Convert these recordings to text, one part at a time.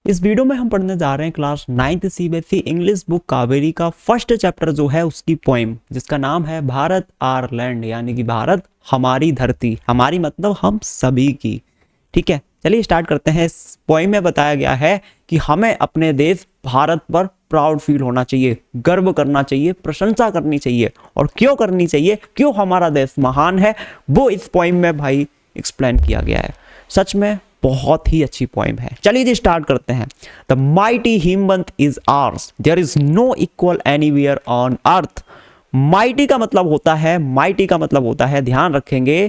इस वीडियो में हम पढ़ने जा रहे हैं class 9th CBSE English book Kaveri का फर्स्ट चैप्टर जो है उसकी पोएम, जिसका नाम है भारत आवर लैंड, यानी कि भारत हमारी धरती। हमारी मतलब हम सभी की। ठीक है, चलिए स्टार्ट करते हैं। इस पोएम में बताया गया है कि हमें अपने देश भारत पर प्राउड फील होना चाहिए, गर्व करना चाहिए, प्रशंसा करनी चाहिए। और क्यों करनी चाहिए, क्यों हमारा देश महान है, वो इस पोएम में भाई एक्सप्लेन किया गया है। सच में बहुत ही अच्छी पोएम है। चलिए जी स्टार्ट करते हैं। The mighty Himavant is ours, there is no equal anywhere on earth. Mighty का मतलब होता है, माइटी का मतलब होता है, ध्यान रखेंगे,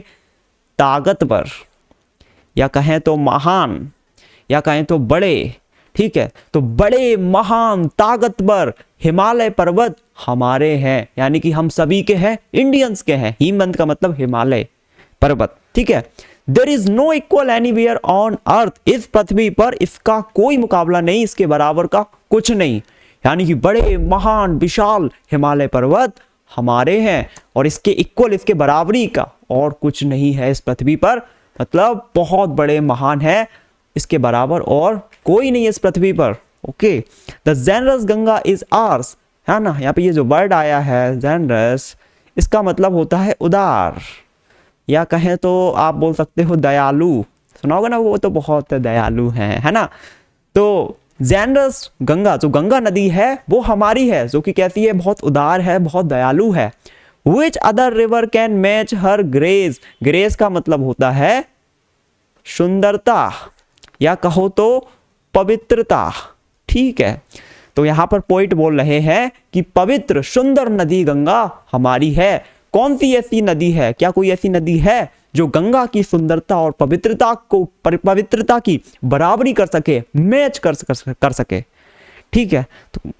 ताकतवर, या कहें तो महान, या कहें तो बड़े। ठीक है, तो बड़े, महान, ताकतवर हिमालय पर्वत हमारे हैं, यानी कि हम सभी के हैं, इंडियंस के हैं। हिमवंत का मतलब हिमालय पर्वत। ठीक है, there is no equal anywhere on earth, इस पृथ्वी पर इसका कोई मुकाबला नहीं, इसके बराबर का कुछ नहीं। यानी कि बड़े, महान, विशाल हिमालय पर्वत हमारे हैं और इसके इक्वल, इसके बराबरी का और कुछ नहीं है इस पृथ्वी पर। मतलब बहुत बड़े, महान है, इसके बराबर और कोई नहीं है इस पृथ्वी पर। Okay, the generous Ganga is hours, है ना। यहाँ पे ये जो वर्ड आया है जेनरस, इसका मतलब होता है उदार, या कहें तो आप बोल सकते हो दयालु। सुना होगा ना, वो तो बहुत दयालु हैं, है ना। तो जेनरस गंगा, जो गंगा नदी है वो हमारी है, जो कि कैसी है, बहुत उदार है, बहुत दयालु है। Which other river can match her grace? Grace का मतलब होता है सुंदरता, या कहो तो पवित्रता। ठीक है, तो यहां पर पोइट बोल रहे हैं कि पवित्र सुंदर नदी गंगा हमारी है। कौन सी ऐसी नदी है, क्या कोई ऐसी नदी है जो गंगा की सुंदरता और पवित्रता की बराबरी कर सके, मैच कर सके। ठीक है, तो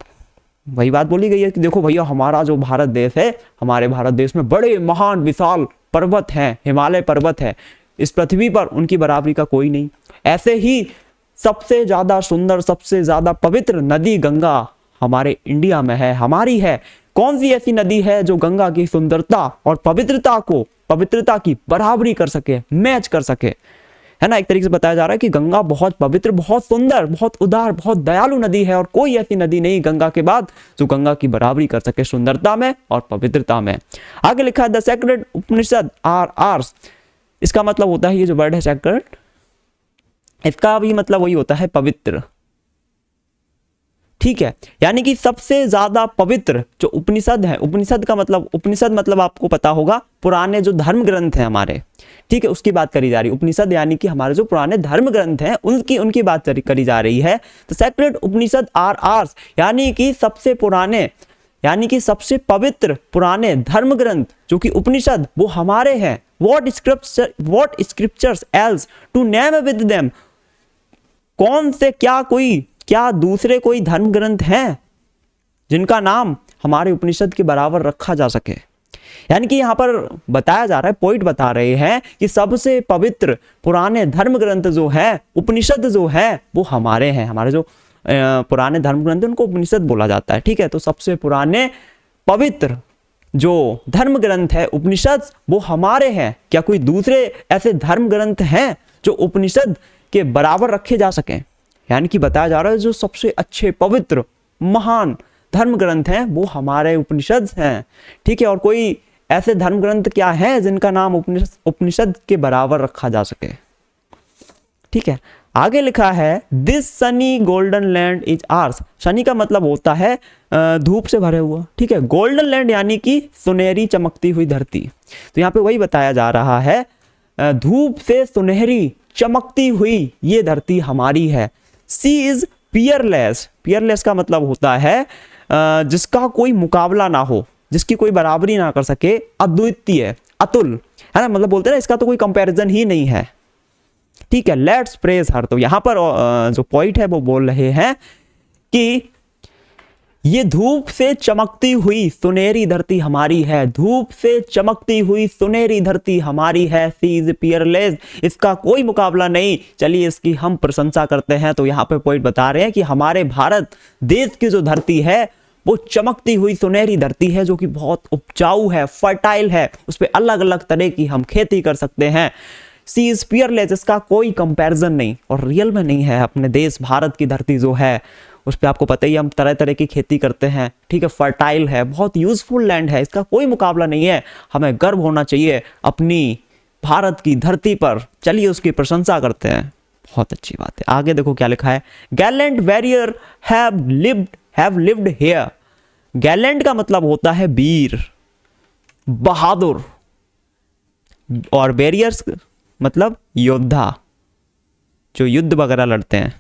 वही बात बोली गई है कि देखो भैया, हमारा जो भारत देश है, हमारे भारत देश में बड़े, महान, विशाल पर्वत हैं, हिमालय पर्वत है, इस पृथ्वी पर उनकी बराबरी का कोई नहीं। ऐसे ही सबसे ज्यादा सुंदर, सबसे ज्यादा पवित्र नदी गंगा हमारे इंडिया में है, हमारी है। कौन सी ऐसी नदी है जो गंगा की सुंदरता और पवित्रता की बराबरी कर सके, मैच कर सके, है ना। एक तरीके से बताया जा रहा है कि गंगा बहुत पवित्र, बहुत सुंदर, बहुत उदार, बहुत दयालु नदी है और कोई ऐसी नदी नहीं गंगा के बाद जो गंगा की बराबरी कर सके सुंदरता में और पवित्रता में। आगे लिखा है the sacred Upanishad are ours, इसका मतलब होता है, ये जो वर्ड है सेक्रेड, इसका भी मतलब वही होता है पवित्र। ठीक है, यानी कि सबसे ज्यादा पवित्र जो उपनिषद है, उपनिषद का मतलब, उपनिषद मतलब आपको पता होगा पुराने जो धर्म ग्रंथ हैं हमारे, ठीक है, उसकी बात करी जा रही है। उपनिषद यानी कि हमारे जो पुराने धर्म ग्रंथ हैं उनकी बात करी जा रही है। तो सेक्रेड उपनिषद आर आर्स, यानी कि सबसे पुराने, यानी कि सबसे पवित्र पुराने धर्म ग्रंथ जो कि उपनिषद, वो हमारे हैं। What scriptures else to name with them, कौन से, क्या दूसरे कोई धर्म ग्रंथ हैं जिनका नाम हमारे उपनिषद के बराबर रखा जा सके। यानी कि यहां पर बताया जा रहा है, पॉइंट बता रहे हैं कि सबसे पवित्र पुराने धर्म ग्रंथ जो है, उपनिषद जो है, वो हमारे हैं। हमारे जो पुराने धर्म ग्रंथ उनको उपनिषद बोला जाता है। ठीक है, तो सबसे पुराने पवित्र जो धर्म ग्रंथ है उपनिषद, वो हमारे हैं। क्या कोई दूसरे ऐसे धर्म ग्रंथ हैं जो उपनिषद के बराबर रखे जा सकें? यानी कि बताया जा रहा है जो सबसे अच्छे, पवित्र, महान धर्म ग्रंथ हैं वो हमारे उपनिषद हैं। ठीक है, और कोई ऐसे धर्म ग्रंथ क्या हैं जिनका नाम उपनिषद के बराबर रखा जा सके। ठीक है, आगे लिखा है this Sunny golden land is hours. Sunny का मतलब होता है धूप से भरे हुआ। ठीक है, गोल्डन लैंड यानी कि सुनहरी चमकती हुई धरती। तो यहाँ पे वही बताया जा रहा है, धूप से सुनहरी चमकती हुई ये धरती हमारी है। सी इज पियरलेस, पियरलेस का मतलब होता है जिसका कोई मुकाबला ना हो, जिसकी कोई बराबरी ना कर सके, अद्वितीय, अतुल, है ना। मतलब बोलते हैं ना, इसका तो कोई कंपैरिजन ही नहीं है। ठीक है, लेट्स प्रेज हर। तो यहां पर जो पॉइंट है वो बोल रहे हैं कि ये धूप से चमकती हुई सुनहरी धरती हमारी है, धूप से चमकती हुई सुनहरी धरती हमारी है। सी इज पियरलेस, इसका कोई मुकाबला नहीं, चलिए इसकी हम प्रशंसा करते हैं। तो यहाँ पे पॉइंट बता रहे हैं कि हमारे भारत देश की जो धरती है वो चमकती हुई सुनहरी धरती है, जो कि बहुत उपजाऊ है, फर्टाइल है, उस पर अलग अलग तरह की हम खेती कर सकते हैं। सी इज पियरलेस, इसका कोई कंपैरिजन नहीं, और रियल में नहीं है। अपने देश भारत की धरती जो है उस पर आपको पता ही है, हम तरह तरह की खेती करते हैं, ठीक है, फर्टाइल है, बहुत यूजफुल लैंड है, इसका कोई मुकाबला नहीं है। हमें गर्व होना चाहिए अपनी भारत की धरती पर। चलिए उसकी प्रशंसा करते हैं, बहुत अच्छी बात है। आगे देखो क्या लिखा है, Gallant warrior have lived here. Gallant का मतलब होता है वीर, बहादुर, और वॉरियर्स मतलब योद्धा, जो युद्ध वगैरह लड़ते हैं,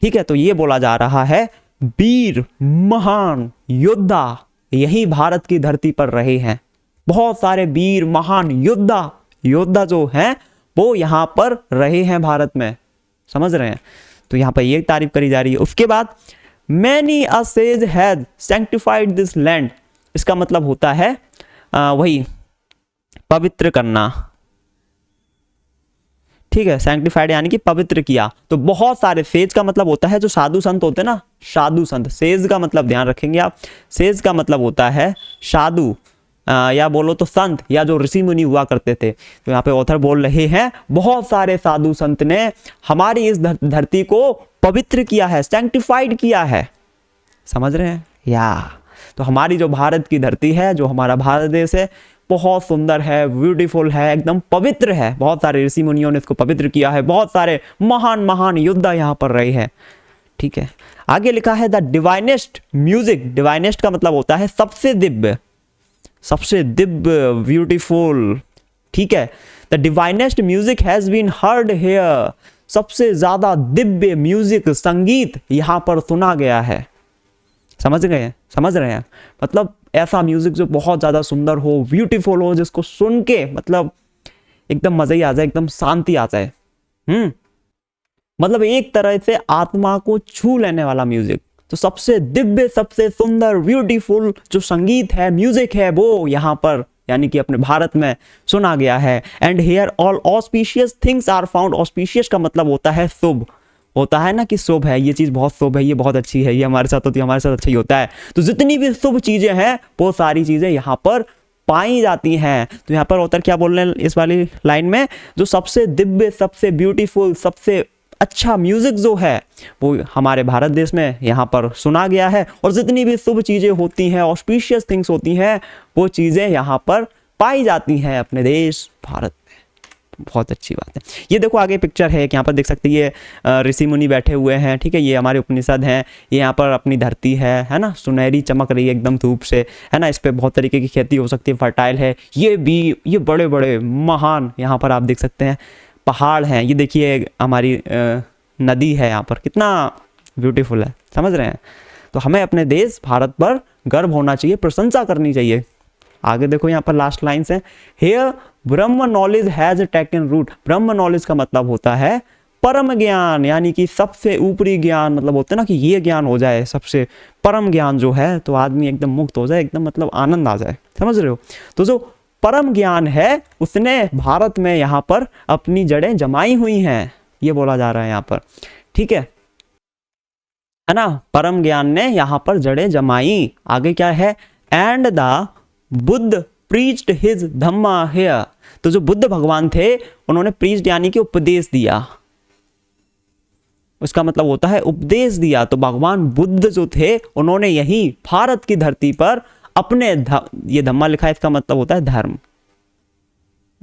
ठीक है। तो ये बोला जा रहा है वीर महान योद्धा यही भारत की धरती पर रहे हैं। बहुत सारे वीर महान योद्धा जो हैं वो यहां पर रहे हैं भारत में, समझ रहे हैं। तो यहां पर ये तारीफ करी जा रही है। उसके बाद many a says has sanctified this land, इसका मतलब होता है वही पवित्र करना, ठीक है, सैंक्टिफाइड यानी कि पवित्र किया। तो बहुत सारे, सेज का मतलब होता है जो साधु संत होते हैं ना, साधु संत। सेज का मतलब ध्यान रखेंगे आप, सेज का मतलब होता है साधु, या बोलो तो संत, या जो ऋषि मुनि हुआ करते थे। तो यहाँ पे ऑथर बोल रहे हैं बहुत सारे साधु संत ने हमारी इस धरती को पवित्र किया है, सैंक्टिफाइड किया है, समझ रहे हैं या। तो हमारी जो भारत की धरती है, जो हमारा भारत देश है, बहुत सुंदर है, ब्यूटीफुल है, एकदम पवित्र है। बहुत सारे ऋषि मुनियों ने इसको पवित्र किया है, बहुत सारे महान महान योद्धा यहाँ पर रहे हैं, ठीक है। आगे लिखा है द डिवाइनेस्ट म्यूजिक, डिवाइनेस्ट का मतलब होता है सबसे दिव्य, सबसे दिव्य, ब्यूटीफुल, ठीक है। The divinest music has been heard here, सबसे ज्यादा दिव्य म्यूजिक, संगीत यहाँ पर सुना गया है, समझ गए, समझ रहे हैं। मतलब ऐसा म्यूजिक जो बहुत ज्यादा सुंदर हो, ब्यूटीफुल हो, जिसको सुन के मतलब एकदम मजा ही आ जाए, एकदम शांति आ जाए। मतलब एक तरह से आत्मा को छू लेने वाला म्यूजिक। तो सबसे दिव्य, सबसे सुंदर, ब्यूटीफुल जो संगीत है, म्यूजिक है, वो यहाँ पर यानी कि अपने भारत में सुना गया है। And here all auspicious things are found. Auspicious का मतलब होता है शुभ, होता है ना कि शुभ है, ये चीज बहुत शुभ है, ये बहुत अच्छी है, ये हमारे साथ होती है, हमारे साथ अच्छा ही होता है। तो जितनी भी शुभ चीजें हैं वो सारी चीजें यहाँ पर पाई जाती हैं। तो यहाँ पर ऑथर क्या बोल रहे हैं इस वाली लाइन में, जो सबसे दिव्य, सबसे ब्यूटीफुल, सबसे अच्छा म्यूजिक जो है वो हमारे भारत देश में यहाँ पर सुना गया है। और जितनी भी शुभ चीजें होती हैं, ऑस्पिशियस थिंग्स होती हैं, वो चीजें यहाँ पर पाई जाती हैं अपने देश भारत में। बहुत अच्छी बात है। ये देखो आगे पिक्चर है, यहाँ पर देख सकते हैं, ये ऋषि मुनि बैठे हुए हैं, ठीक है, ये हमारे उपनिषद हैं, ये यहाँ पर अपनी धरती है ना, सुनहरी चमक रही है एकदम धूप से, है ना, इस पर बहुत तरीके की खेती हो सकती है, फर्टाइल है। ये भी, ये बड़े बड़े महान यहाँ पर आप देख सकते हैं पहाड़ हैं, ये देखिए हमारी नदी है यहाँ पर, कितना ब्यूटीफुल है, समझ रहे हैं। तो हमें अपने देश भारत पर गर्व होना चाहिए, प्रशंसा करनी चाहिए। आगे देखो यहाँ पर लास्ट लाइन्स हैं, here Brahma knowledge has taken root. Brahma knowledge का मतलब होता है परम ज्ञान, यानी कि सबसे ऊपरी ज्ञान, मतलब होता है ना कि ये ज्ञान हो जाए, सबसे परम ज्ञान जो है, तो आदमी एकदम मुक्त हो जाए, एकदम मतलब आनंद आ जाए, समझ रहे हो। तो जो परम ज्ञान है उसने भारत में यहाँ पर अपनी जड़ें जमाई हुई हैं, ये बोला जा रहा है यहाँ पर, ठीक है ना। परम ज्ञान ने यहाँ पर जड़ें जमाई। आगे क्या है, and the Buddha preached his Dhamma here. तो जो बुद्ध भगवान थे उन्होंने प्रीच्ड यानी कि उपदेश दिया, उसका मतलब होता है उपदेश दिया। तो भगवान बुद्ध जो थे उन्होंने यही भारत की धरती पर अपने ये धम्मा लिखा है, इसका मतलब होता है धर्म।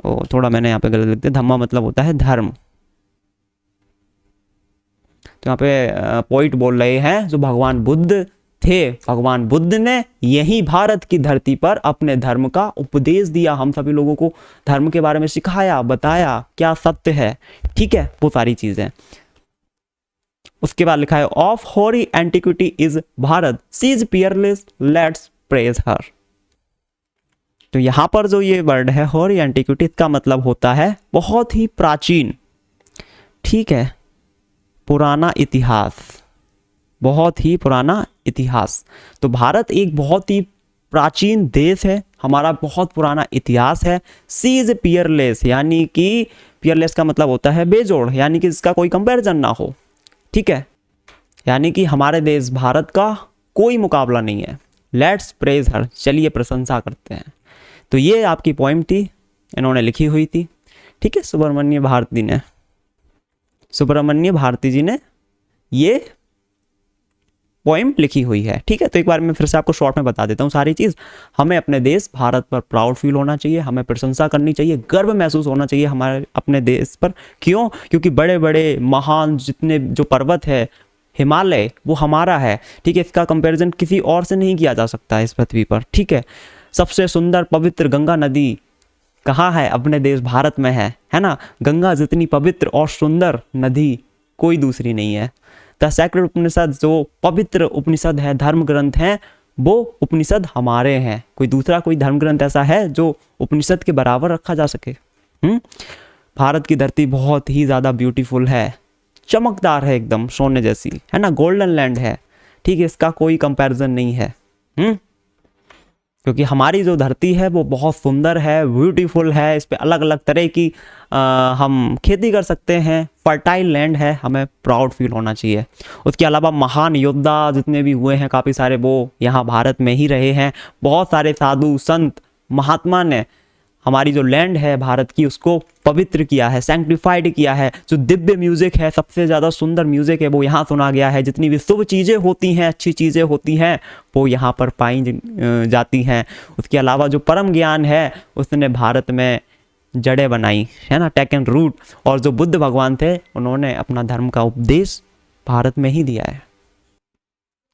ओ थोड़ा मैंने यहाँ पे गलत लिख दिया, धम्मा मतलब होता है धर्म। तो यहाँ पे पॉइंट बोल रहे हैं जो भगवान बुद्ध थे, भगवान बुद्ध ने यही भारत की धरती पर अपने धर्म का उपदेश दिया, हम सभी लोगों को धर्म के बारे में सिखाया, बताया क्या सत्य है, ठीक है, वो सारी चीजें। उसके बाद लिखा है of hoary antiquity is Bharat, she is peerless, let's praise her. तो यहां पर जो ये वर्ड है होरी एंटिक्विटी, इसका मतलब होता है बहुत ही प्राचीन, ठीक है, पुराना इतिहास, बहुत ही पुराना इतिहास। तो भारत एक बहुत ही प्राचीन देश है, हमारा बहुत पुराना इतिहास है। सी इज पियरलेस, यानी कि पियरलेस का मतलब होता है बेजोड़, यानी कि इसका कोई कंपैरिजन ना हो, ठीक है, यानी कि हमारे देश भारत का कोई मुकाबला नहीं है। लेट्स प्रेज हर, चलिए प्रशंसा करते हैं। तो ये आपकी पोइम थी, इन्होंने लिखी हुई थी, ठीक है, सुब्रमण्य भारती जी ने ये पोएम लिखी हुई है। ठीक है, तो एक बार मैं फिर से आपको शॉर्ट में बता देता हूँ सारी चीज़। हमें अपने देश भारत पर प्राउड फील होना चाहिए, हमें प्रशंसा करनी चाहिए, गर्व महसूस होना चाहिए हमारे अपने देश पर। क्यों? क्योंकि बड़े बड़े महान जितने जो पर्वत है, हिमालय, वो हमारा है। ठीक है, इसका कंपैरिजन किसी और से नहीं किया जा सकता है इस पृथ्वी पर। ठीक है, सबसे सुंदर पवित्र गंगा नदी कहाँ है? अपने देश भारत में है ना। गंगा जितनी पवित्र और सुंदर नदी कोई दूसरी नहीं है। द सैक्रेड उपनिषद जो पवित्र उपनिषद है, धर्म ग्रंथ हैं, वो उपनिषद हमारे हैं। कोई दूसरा कोई धर्म ग्रंथ ऐसा है जो उपनिषद के बराबर रखा जा सके? भारत की धरती बहुत ही ज़्यादा ब्यूटीफुल है, चमकदार है, एकदम सोने जैसी, है ना, गोल्डन लैंड है। ठीक है, इसका कोई कंपैरिजन नहीं है। क्योंकि हमारी जो धरती है वो बहुत सुंदर है, ब्यूटीफुल है, इस पे अलग अलग तरह की हम खेती कर सकते हैं, फर्टाइल लैंड है, हमें प्राउड फील होना चाहिए। उसके अलावा महान योद्धा जितने भी हुए हैं काफ़ी सारे, वो यहाँ भारत में ही रहे हैं। बहुत सारे साधु संत महात्मा ने हमारी जो लैंड है भारत की उसको पवित्र किया है, सैंक्टिफाइड किया है। जो दिव्य म्यूज़िक है, सबसे ज़्यादा सुंदर म्यूज़िक है, वो यहाँ सुना गया है। जितनी भी शुभ चीज़ें होती हैं, अच्छी चीज़ें होती हैं, वो यहाँ पर पाई जाती हैं। उसके अलावा जो परम ज्ञान है उसने भारत में जड़ें बनाई, है ना, टेकन रूट। और जो बुद्ध भगवान थे उन्होंने अपना धर्म का उपदेश भारत में ही दिया है।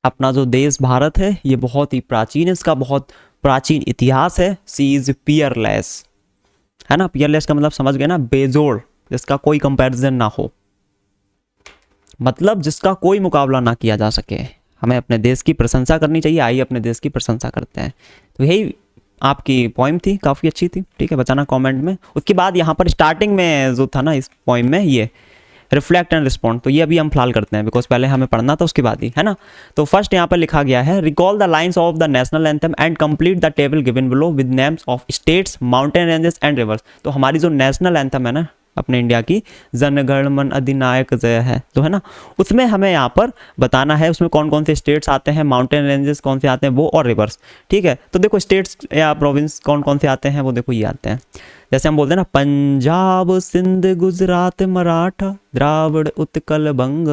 अपना जो देश भारत है ये बहुत ही प्राचीन है, इसका बहुत प्राचीन इतिहास है। सी इज पियरलेस, है ना। पियरलेस का मतलब समझ गए ना, बेजोड़, जिसका कोई कंपैरिजन ना हो, मतलब जिसका कोई मुकाबला ना किया जा सके। हमें अपने देश की प्रशंसा करनी चाहिए। आइए अपने देश की प्रशंसा करते हैं। तो यही आपकी पोइम थी, काफ़ी अच्छी थी। ठीक है, बताना कमेंट में। उसके बाद यहाँ पर स्टार्टिंग में जो था ना इस पोइम में, ये रिफ्लेक्ट एंड रिस्पॉन्ड, तो ये अभी हम फिलहाल करते हैं, बिकॉज पहले हमें पढ़ना था उसके बाद ही, है ना। तो फर्स्ट यहाँ पर लिखा गया है, recall the lines of the national anthem and complete the table given below with names of states, mountain ranges and reverse. तो हमारी जो नेशनल एंथम है ना अपने इंडिया की, जन गण मन अधिनायक जय है, तो है ना, उसमें हमें यहाँ पर बताना है उसमें कौन कौन से स्टेट्स आते हैं, माउंटेन रेंजेस कौन से आते हैं वो, और रिवर्स। ठीक है, तो देखो स्टेट्स या प्रोविंस कौन कौन से आते हैं वो देखो ये आते हैं। जैसे हम बोलते हैं ना, पंजाब सिंध गुजरात मराठा द्राविड़ उत्कल बंग,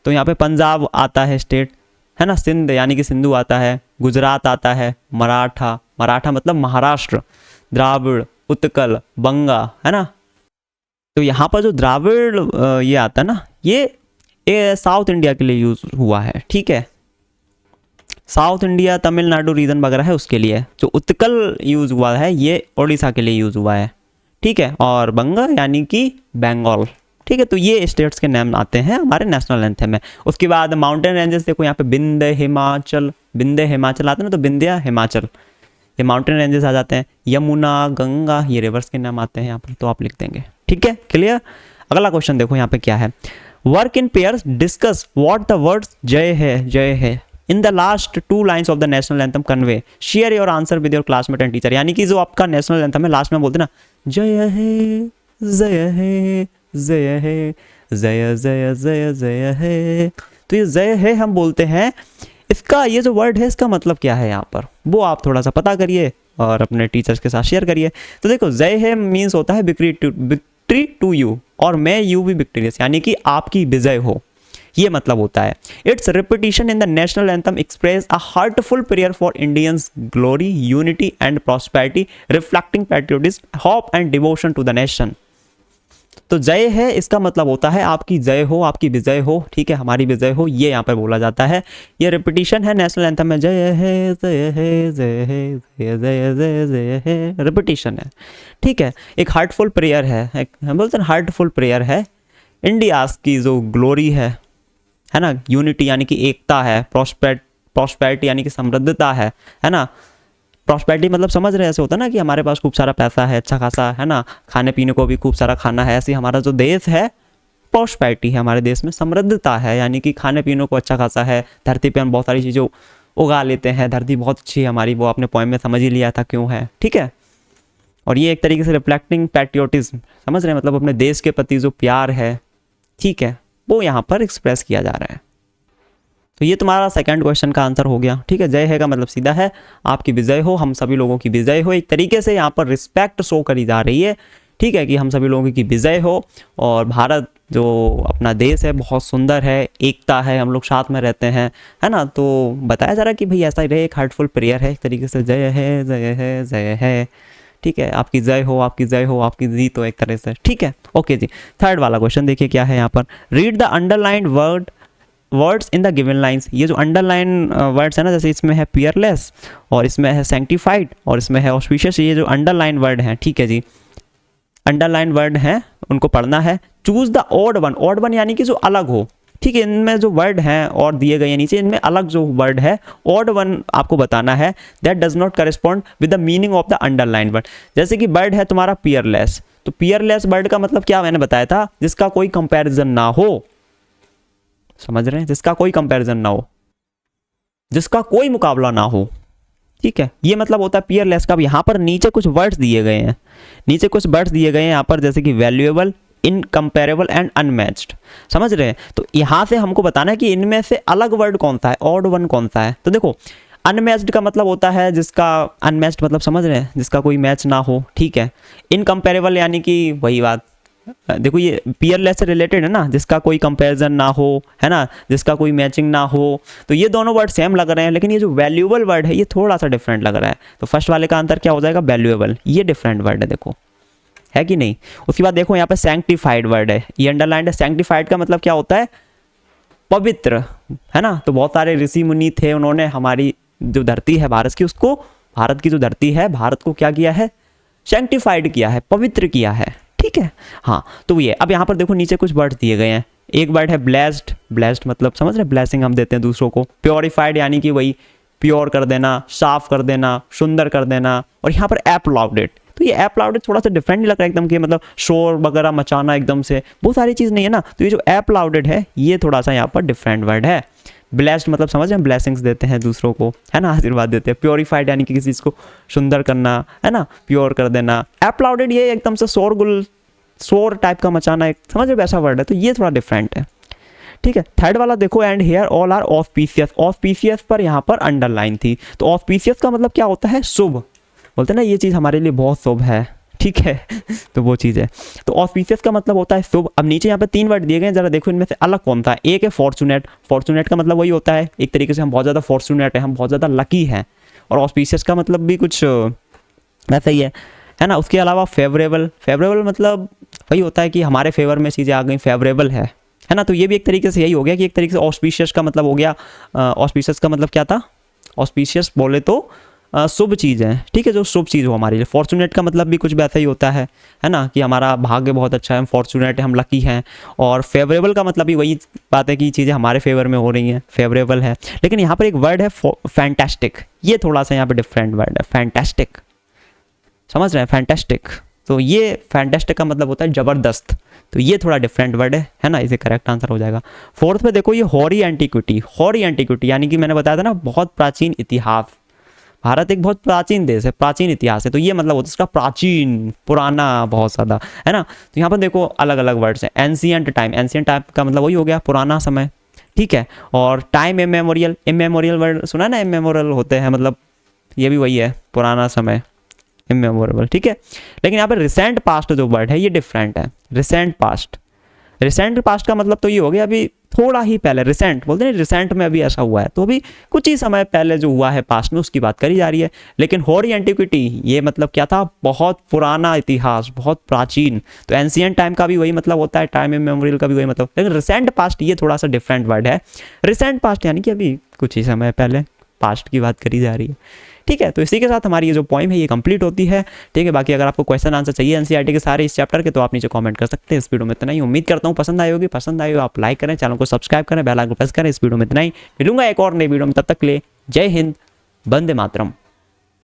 तो यहाँ पे पंजाब आता है स्टेट, है ना, सिंध यानी कि सिंधु आता है, गुजरात आता है, मराठा, मराठा मतलब महाराष्ट्र, द्राविड़ उत्कल बंगा, है ना। तो यहाँ पर जो द्राविड़ ये आता है ना, ये साउथ इंडिया के लिए यूज हुआ है। ठीक है, साउथ इंडिया तमिलनाडु रीजन वगैरह है उसके लिए। जो उत्कल यूज हुआ है ये उड़ीसा के लिए यूज हुआ है। ठीक है, और बंगा यानी कि बंगाल। ठीक है, तो ये स्टेट्स के नाम आते हैं हमारे नेशनल एंथम में। उसके बाद माउंटेन रेंजेस देखो यहाँ पे विंध्य हिमाचल आते हैं ना, तो विंध्य हिमाचल ये माउंटेन रेंजेस आ जाते हैं। यमुना गंगा ये रिवर्स के नाम आते हैं यहाँ पर, तो आप लिख देंगे। ठीक है, क्लियर। अगला क्वेश्चन देखो यहाँ पे क्या है, work in pairs discuss what the words जय है in the last 2 lines of the national anthem convey, share your answer with your classmate and teacher. यानी कि जो आपका नेशनल एंथम है लास्ट में बोलते ना, जय है जय है जय है जय जय जय जय है, तो ये जय है हम बोलते हैं। इसका ये जो वर्ड है इसका मतलब क्या है यहाँ पर, वो आप थोड़ा सा पता करिए और अपने टीचर्स के साथ शेयर करिए। तो देखो जय है मीन्स होता है विक्ट्री टू यू, और मैं यू भी विक्टोरियस, यानी कि आपकी विजय हो, ये मतलब होता है। It's repetition in the national anthem express a heartful prayer for Indians glory unity and prosperity reflecting patriotism hope and devotion to the nation. तो जय है इसका मतलब होता है आपकी जय हो, आपकी विजय हो। ठीक है, हमारी विजय हो, ये यहाँ पर बोला जाता है। ये रिपीटिशन है नेशनल एंथम में, जय है जय है जय है जय जय जय जय है, रिपीटिशन है। ठीक है, एक हार्टफुल प्रेयर है, एक हम बोलते हैं हार्टफुल प्रेयर है। इंडिया की जो ग्लोरी है ना, यूनिटी यानी कि एकता है, प्रॉस्पेरिटी यानी कि समृद्धता है ना। प्रॉस्पेरिटी मतलब समझ रहे, ऐसे होता है ना कि हमारे पास खूब सारा पैसा है, अच्छा खासा, है ना, खाने पीने को भी खूब सारा खाना है। ऐसे हमारा जो देश है प्रॉस्पेरिटी है, हमारे देश में समृद्धता है, यानी कि खाने पीने को अच्छा खासा है। धरती पे हम बहुत सारी चीज़ें उगा लेते हैं, धरती बहुत अच्छी है हमारी, वो आपने पोएम में समझ ही लिया था क्यों है। ठीक है, और ये एक तरीके से रिफ्लेक्टिंग पैट्रियोटिज्म, समझ रहे हैं, मतलब अपने देश के प्रति जो प्यार है, ठीक है, वो यहाँ पर एक्सप्रेस किया जा रहा है। तो ये तुम्हारा सेकंड क्वेश्चन का आंसर हो गया। ठीक है, जय है का मतलब सीधा है आपकी विजय हो, हम सभी लोगों की विजय हो। एक तरीके से यहाँ पर रिस्पेक्ट शो करी जा रही है ठीक है, कि हम सभी लोगों की विजय हो और भारत जो अपना देश है बहुत सुंदर है, एकता है, हम लोग साथ में रहते हैं, है ना। तो बताया जा रहा है कि भाई ऐसा ही रहे, एक हार्टफुल प्रेयर है एक तरीके से, जय है जय है जय है, ठीक है, आपकी जय हो, आपकी जय हो, आपकी जीत हो एक तरह से, ठीक है। ओके जी, थर्ड वाला क्वेश्चन देखिए क्या है यहाँ पर, read the underlined words in the given lines. ये जो अंडरलाइन वर्ड्स है ना, जैसे इसमें है पियरलेस और इसमें है सैंक्टिफाइड और इसमें है ऑस्पिशियस, ये जो अंडरलाइन वर्ड हैं, ठीक है जी, अंडरलाइन वर्ड हैं उनको पढ़ना है। Choose the odd one, odd one यानी कि जो अलग हो, ठीक है, इनमें जो वर्ड हैं और दिए गए हैं नीचे, इनमें अलग जो वर्ड है ऑड वन आपको बताना है, that does not correspond with the meaning of the underline word. जैसे कि वर्ड है तुम्हारा पियरलेस, तो पियरलेस वर्ड का मतलब क्या मैंने बताया था, जिसका कोई कंपैरिजन ना हो, समझ रहे हैं, जिसका कोई कंपैरिजन ना हो, जिसका कोई मुकाबला ना हो, ठीक है, ये मतलब होता है पियरलेस का। अब यहाँ पर नीचे कुछ वर्ड्स दिए गए हैं, नीचे कुछ वर्ड्स दिए गए हैं यहाँ पर, जैसे कि वैल्यूएबल, इनकम्पेरेबल एंड अनमैच्ड, समझ रहे हैं। तो यहाँ से हमको बताना है कि इनमें से अलग वर्ड कौन सा है, ऑड वन कौन सा है। तो देखो अनमैच्ड का मतलब होता है जिसका, अनमैच्ड मतलब समझ रहे हैं, जिसका कोई मैच ना हो, ठीक है। इनकम्पेरेबल यानी कि वही बात, देखो ये पियरलेस से रिलेटेड है ना, जिसका कोई कंपैरिजन ना हो, है ना, जिसका कोई मैचिंग ना हो। तो ये दोनों वर्ड सेम लग रहे हैं, लेकिन ये जो वैल्यूएबल वर्ड है ये थोड़ा सा डिफरेंट लग रहा है। तो फर्स्ट वाले का आंसर क्या हो जाएगा, वैल्यूएबल, ये डिफरेंट वर्ड है, देखो है कि नहीं। उसके बाद देखो यहाँ पे सैंक्टिफाइड वर्ड है, ये अंडरलाइंड है। सैंक्टिफाइड का मतलब क्या होता है, पवित्र, है ना। तो बहुत सारे ऋषि मुनि थे, उन्होंने हमारी जो धरती है भारत की, उसको, भारत की जो धरती है, भारत को क्या किया है, सैंक्टिफाइड किया है, पवित्र किया है, ठीक है। हाँ, तो ये अब यहाँ पर देखो नीचे कुछ वर्ड दिए गए हैं। एक वर्ड है ब्लेस्ड, ब्लेस्ड मतलब समझ रहे, ब्लेसिंग हम देते हैं दूसरों को। प्योरीफाइड यानी कि वही प्योर कर देना, साफ कर देना, सुंदर कर देना। और यहाँ पर एप्लाउडेड, तो ये एप्लाउडेड थोड़ा सा डिफरेंट नहीं लग रहा है एकदम, कि मतलब शोर वगैरह मचाना एकदम से, बहुत सारी चीज़ नहीं है ना। तो ये जो एप्लाउडेड है ये थोड़ा सा यहाँ पर डिफरेंट वर्ड है। ब्लेस्ड मतलब समझ रहे हैं, ब्लेसिंग्स देते हैं दूसरों को, है ना, आशीर्वाद देते हैं। प्योरीफाइड यानी कि किसी चीज़ को सुंदर करना, है ना, प्योर कर देना। एप्लाउडेड ये एकदम से शोरगुल, शोर टाइप का मचाना, एक समझ रहे वैसा वर्ड है, तो ये थोड़ा डिफरेंट है, ठीक है। थर्ड वाला देखो, and here all are auspicious, auspicious पर यहाँ पर अंडरलाइन थी। तो ऑस्पिशियस का मतलब क्या होता है, शुभ, बोलते हैं ना ये चीज़ हमारे लिए बहुत शुभ है, ठीक है तो वो चीज़ है। तो ऑस्पिशियस का मतलब होता है शुभ। अब नीचे यहाँ पे 3 वर्ड दिए गए हैं, जरा देखो इनमें से अलग कौन सा है। एक है फॉर्चुनेट, फॉर्चुनेट का मतलब वही होता है एक तरीके से हम बहुत ज़्यादा फॉर्चुनेट है, हम बहुत ज़्यादा लकी हैं। और ऑस्पिशियस का मतलब भी कुछ वैसा ही है ना। उसके अलावा फेवरेबल, फेवरेबल मतलब वही होता है कि हमारे फेवर में चीज़ें आ गई, फेवरेबल है ना। तो ये भी एक तरीके से यही हो गया कि एक तरीके से ऑस्पिशियस का मतलब हो गया, ऑस्पिशियस का मतलब क्या था, ऑस्पिशियस बोले तो शुभ चीज़ है, ठीक है, जो शुभ चीज़ हो हमारे लिए। फॉर्चुनेट का मतलब भी कुछ वैसा ही होता है ना, कि हमारा भाग्य बहुत अच्छा है, हम फॉर्चुनेट है, हम लकी हैं। और फेवरेबल का मतलब भी वही बात है कि चीज़ें हमारे फेवर में हो रही हैं, फेवरेबल है। लेकिन यहाँ पर एक वर्ड है फैंटास्टिक, ये थोड़ा सा यहाँ पर डिफरेंट वर्ड है, फैंटास्टिक, समझ रहे हैं, फैंटास्टिक। तो ये फैंटास्टिक का मतलब होता है ज़बरदस्त, तो ये थोड़ा डिफरेंट वर्ड है ना, इसे करेक्ट आंसर हो जाएगा। फोर्थ में देखो ये हॉरी एंटिक्विटी, हॉरी एंटिक्विटी यानी कि मैंने बताया था ना बहुत प्राचीन इतिहास, भारत एक बहुत प्राचीन देश है, प्राचीन इतिहास है। तो ये मतलब होता है इसका प्राचीन, पुराना बहुत ज़्यादा, है ना। तो यहाँ पर देखो अलग अलग वर्ड्स हैं। एंशिएंट टाइम, एंशिएंट टाइम का मतलब वही हो गया पुराना समय, ठीक है। और टाइम इमेमोरियल, इमेमोरियल वर्ड सुना ना, इमेमोरियल होते हैं, मतलब ये भी वही है, पुराना समय, इमेमोरेबल, ठीक है। लेकिन यहाँ पर रिसेंट पास्ट जो वर्ड है ये डिफरेंट है। रिसेंट पास्ट, रिसेंट पास्ट का मतलब तो ये हो गया अभी थोड़ा ही पहले, रिसेंट बोलते हैं, रिसेंट में अभी ऐसा हुआ है, तो अभी कुछ ही समय पहले जो हुआ है पास्ट में उसकी बात करी जा रही है। लेकिन हॉरी एंटिक्विटी ये मतलब क्या था, बहुत पुराना इतिहास, बहुत प्राचीन। तो एंशिएंट टाइम का भी वही मतलब होता है, टाइम इमेमोरियल का भी वही मतलब। लेकिन रिसेंट पास्ट ये थोड़ा सा डिफरेंट वर्ड है। रिसेंट पास्ट यानी कि अभी कुछ ही समय पहले पास्ट की बात करी जा रही है, ठीक है। तो इसी के साथ हमारी ये जो पोएम है ये कंप्लीट होती है, ठीक है। बाकी अगर आपको क्वेश्चन आंसर चाहिए एनसीईआरटी के सारे इस चैप्टर के, तो आप नीचे कमेंट कर सकते हैं। इस वीडियो में इतना ही, उम्मीद करता हूँ पसंद आई होगी। पसंद आई हो आप लाइक करें, चैनल को सब्सक्राइब करें, बेल आइकन प्रेस करें। इस वीडियो में इतना ही, मिलूंगा एक और नई वीडियो में, तब तक के लिए जय हिंद, वंदे मातरम।